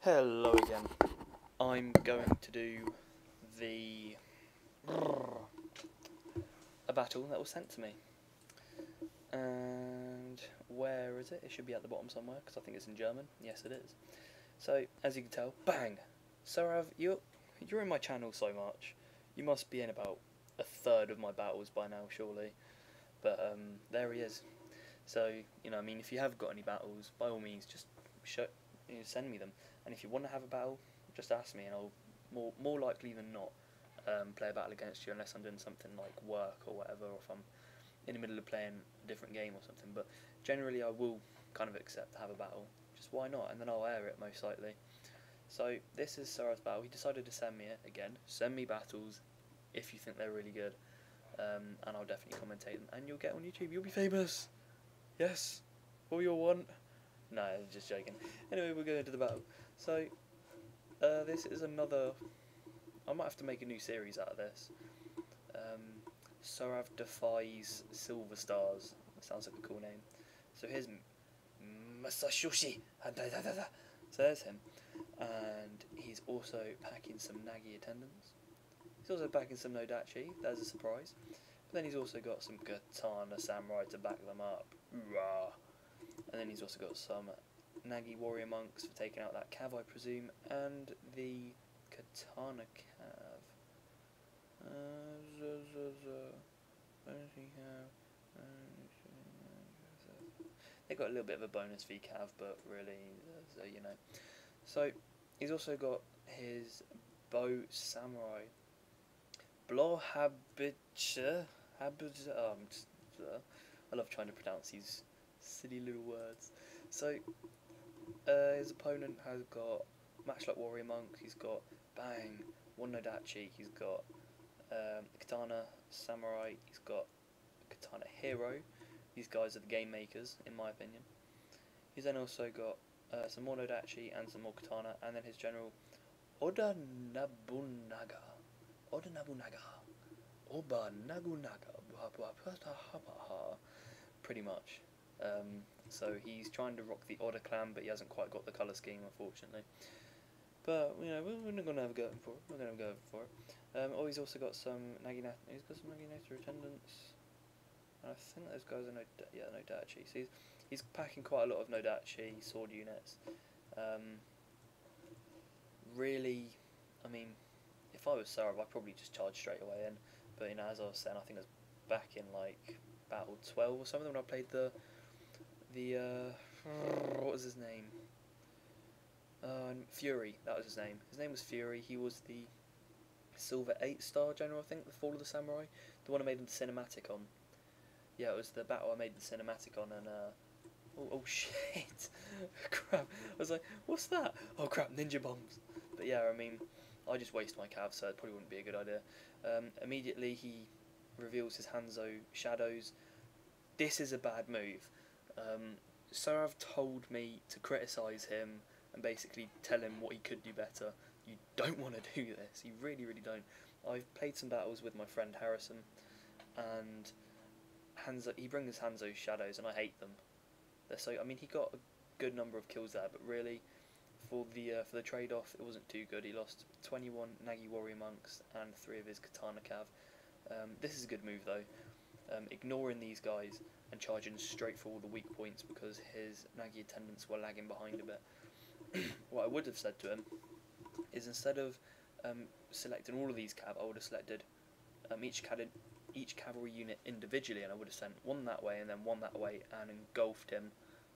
Hello again. I'm going to do a battle that was sent to me. And where is it? It should be at the bottom somewhere because I think it's in German. Yes, it is. So as you can tell, bang! Surav, you're in my channel so much. You must be in about a third of my battles by now, surely. But there he is. So I mean, if you have got any battles, by all means, just send me them. And if you want to have a battle, just ask me, and I'll more likely than not play a battle against you, unless I'm doing something like work or whatever, or if I'm in the middle of playing a different game or something. But generally, I will kind of accept to have a battle. Just why not? And then I'll air it most likely. So this is Surav's battle. He decided to send me it again. Send me battles if you think they're really good, and I'll definitely commentate them. And you'll get on YouTube. You'll be famous. Yes, all you'll want. No, just joking. Anyway, we're going into the battle. So, this is another... I might have to make a new series out of this. Surav defies Silver Stars. That sounds like a cool name. So here's Masayoshi. So there's him. And he's also packing some Nagi attendants. He's also packing some Nodachi. There's a surprise. But then he's also got some Katana Samurai to back them up. Hoorah! And then he's also got some Nagi Warrior Monks for taking out that Cav, I presume, and the Katana Cav. They got a little bit of a bonus v Cav, but really, So, he's also got his Bow Samurai. Blo Habitcha. I love trying to pronounce these silly little words. So, his opponent has got Matchlock Warrior Monk, he's got Bang, one Nodachi, he's got Katana Samurai, he's got Katana Hero. These guys are the game makers, in my opinion. He's then also got some more Nodachi and some more Katana, and then his general Oda Nabunaga. Pretty much. So he's trying to rock the Oda clan, but he hasn't quite got the colour scheme, unfortunately. But we're not gonna have a go for it. We're gonna go for it. He's also got some He's got some Naginata attendants. And I think those guys are Nodachi. So he's packing quite a lot of Nodachi sword units. Really, I mean, if I was Surav, I'd probably just charge straight away in. But as I was saying, I think it was back in like Battle 12 or something when I played the what was his name? Fury. That was his name. His name was Fury. He was the Silver 8-star general, I think, the Fall of the Samurai, the one I made the cinematic on. Yeah, it was the battle I made the cinematic on, and oh shit, crap! I was like, what's that? Oh crap, ninja bombs. But yeah, I mean, I just waste my cav, so it probably wouldn't be a good idea. Immediately he reveals his Hanzo shadows. This is a bad move. Surav told me to criticise him and basically tell him what he could do better. You don't want to do this. You really, really don't. I've played some battles with my friend Harrison, and he brings Hanzo shadows, and I hate them. I mean, he got a good number of kills there, but really, for the trade-off, it wasn't too good. He lost 21 Nagi Warrior Monks and 3 of his Katana Cav. This is a good move though. Ignoring these guys and charging straight for all the weak points because his Nagi attendants were lagging behind a bit. What I would have said to him is, instead of selecting all of these cav, I would have selected each cavalry unit individually, and I would have sent one that way and then one that way and engulfed him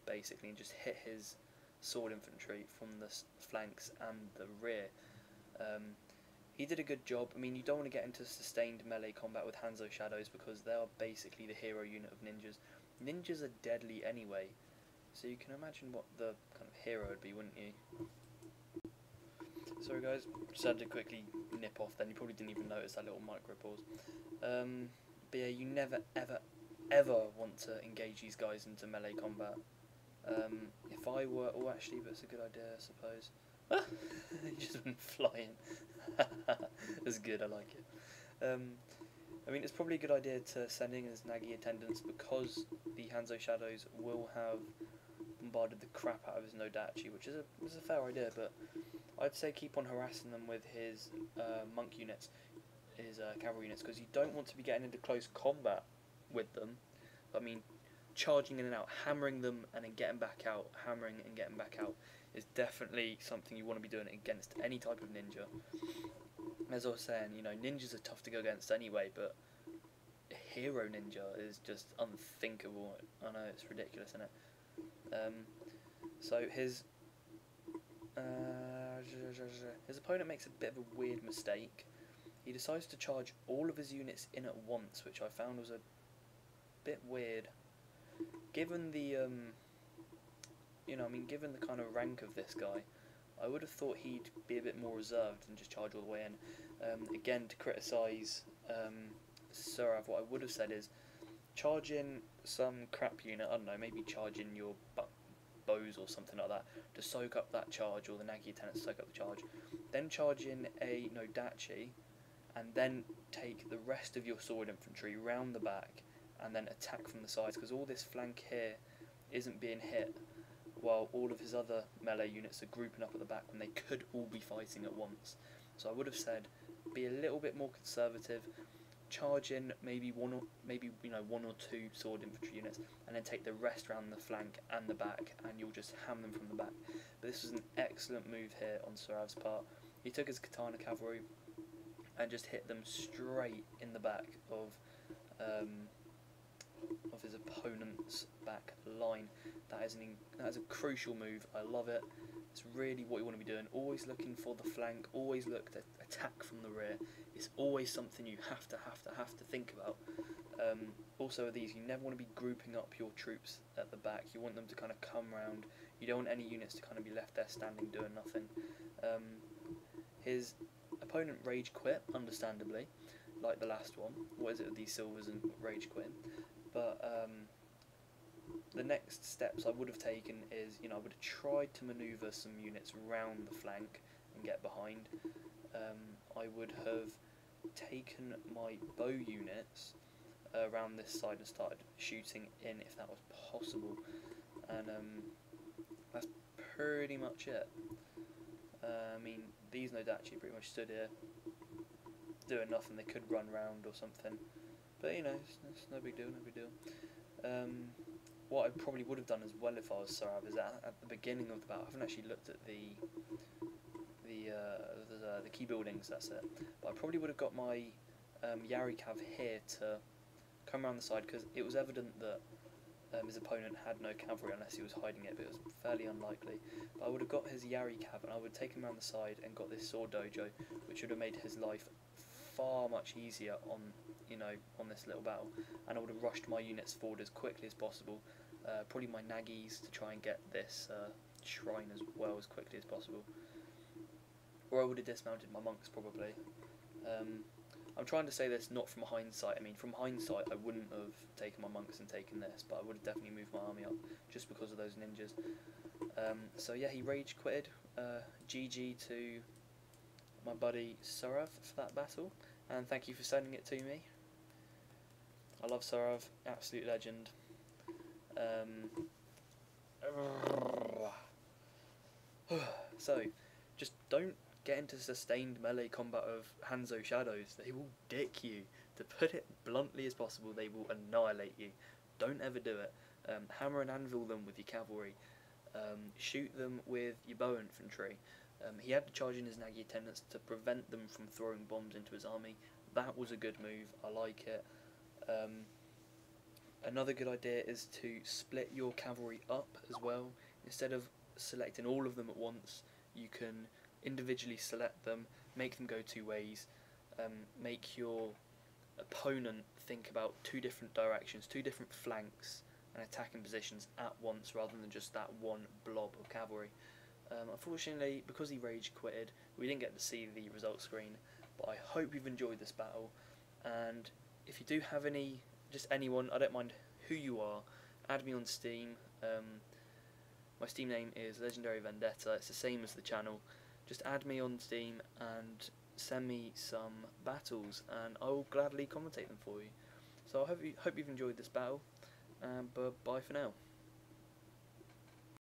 basically, and just hit his sword infantry from the flanks and the rear. He did a good job. I mean, you don't want to get into sustained melee combat with Hanzo shadows because they are basically the hero unit of ninjas. Ninjas are deadly anyway, so you can imagine what the kind of hero would be, wouldn't you? Sorry guys, just had to quickly nip off then. You probably didn't even notice that little micro pause. But yeah, you never ever want to engage these guys into melee combat. If I were... Oh, actually, that's a good idea, I suppose. He just went flying. That's good, I like it. I mean, it's probably a good idea to send in as Nagi attendants because the Hanzo Shadows will have bombarded the crap out of his Nodachi, which is a fair idea, but I'd say keep on harassing them with his monk units, his cavalry units, because you don't want to be getting into close combat with them. I mean, charging in and out, hammering them and then getting back out, hammering and getting back out is definitely something you want to be doing against any type of ninja. As I was saying, you know, ninjas are tough to go against anyway, but a hero ninja is just unthinkable. I know, it's ridiculous, isn't it? So his opponent makes a bit of a weird mistake. He decides to charge all of his units in at once, which I found was a bit weird. Given the given the kind of rank of this guy, I would have thought he'd be a bit more reserved and just charge all the way in. Again, to criticise Surav, what I would have said is charge in some crap unit, I don't know, maybe charge in your bows or something like that to soak up that charge, or the Nagi attendants to soak up the charge. Then charge in a Nodachi, and then take the rest of your sword infantry round the back and then attack from the sides, because all this flank here isn't being hit, while all of his other melee units are grouping up at the back when they could all be fighting at once. So I would have said be a little bit more conservative, charge in maybe one or two sword infantry units, and then take the rest around the flank and the back, and you'll just ham them from the back. But this was an excellent move here on Surav's part. He took his katana cavalry and just hit them straight in the back of his opponent's back line. That is a crucial move. I love it. It's really what you want to be doing. Always looking for the flank. Always look to attack from the rear. It's always something you have to think about. Also with these, you never want to be grouping up your troops at the back. You want them to kind of come round. You don't want any units to kind of be left there standing doing nothing. His opponent rage quit, understandably, like the last one. What is it with these silvers and rage quitting? But the next steps I would have taken is, I would have tried to manoeuvre some units round the flank and get behind. I would have taken my bow units around this side and started shooting in if that was possible. And that's pretty much it. I mean, these Nodachi pretty much stood here doing nothing. They could run round or something, but it's no big deal, what I probably would have done as well if I was Surav is at the beginning of the battle, I haven't actually looked at the key buildings, that's it, but I probably would have got my Yari Cav here to come around the side, because it was evident that his opponent had no cavalry unless he was hiding it, but it was fairly unlikely. But I would have got his Yari Cav and I would have taken him around the side and got this sword dojo, which would have made his life far much easier on this little battle, and I would have rushed my units forward as quickly as possible, probably my Nagis to try and get this shrine as well as quickly as possible, or I would have dismounted my monks probably. I'm trying to say this not from hindsight. I mean, from hindsight I wouldn't have taken my monks and taken this, but I would have definitely moved my army up just because of those ninjas. So yeah, he rage quitted. GG to my buddy Surav for that battle, and thank you for sending it to me. I love Surav, absolute legend. So, just don't get into sustained melee combat of Hanzo Shadows. They will dick you. To put it bluntly as possible, they will annihilate you. Don't ever do it. Hammer and anvil them with your cavalry. Shoot them with your bow infantry. He had to charge in his Nagi attendants to prevent them from throwing bombs into his army. That was a good move. I like it. Another good idea is to split your cavalry up as well. Instead of selecting all of them at once, you can individually select them, make them go two ways, make your opponent think about two different directions, two different flanks and attacking positions at once rather than just that one blob of cavalry. Unfortunately, because he rage quitted, we didn't get to see the results screen, but I hope you've enjoyed this battle, and if you do have anyone, I don't mind who you are, add me on Steam. My Steam name is Legendary Vendetta, it's the same as the channel. Just add me on Steam and send me some battles, and I will gladly commentate them for you. So I hope you've enjoyed this battle, but bye for now.